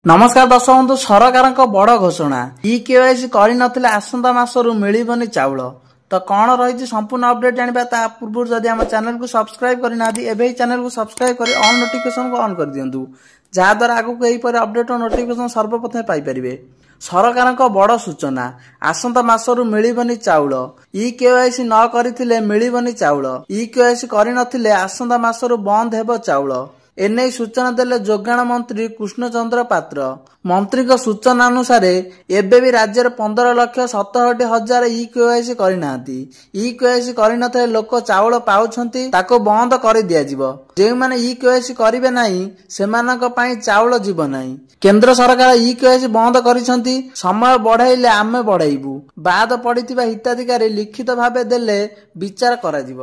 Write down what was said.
नमस्कार दर्शक बंधु सरकार बड़ घोषणा केवाईसी करनथिले आसंता मासरु मिलिबनी चाउल तो कौन रही संपूर्ण अपडेट जानिबा ता पूर्व जदि हम चैनल को सब्सक्राइब करना एबे चैनल को सब्सक्राइब कर ऑल नोटिफिकेशन को ऑन कर दियंतु जहाँ द्वारा आगु को एही अपडेट और नोटिफिकेशन सर्वप्रथम पाई परिबे। सरकार बड़ सूचना आसंता मासरु मिलिबनी चाउल केवाईसी न करिथिले मिलिबनी चाउल केवाईसी करनथिले आसंता मासरु बंद हेबो चाउल एने सूचना देले जोगाण मंत्री कृष्णचंद्र पात्र। मंत्री सूचना अनुसार एबे भी राज्य 15,67,000 केवाईसी करनाहांती केवाईसी करनथिले लोक चाउल पाउछंती ताको बंद कर दिया जिवो। जे माने केवाईसी करिवे नाही सेमानक पई चाउल जीव नाही। केंद्र सरकार केवाईसी बंद करिसंती समय बढ़ाइले आमे बढ़ाइबु बाद पड़िथिबा हिताधिकारी लिखित भाबे देले विचार करा जिवो।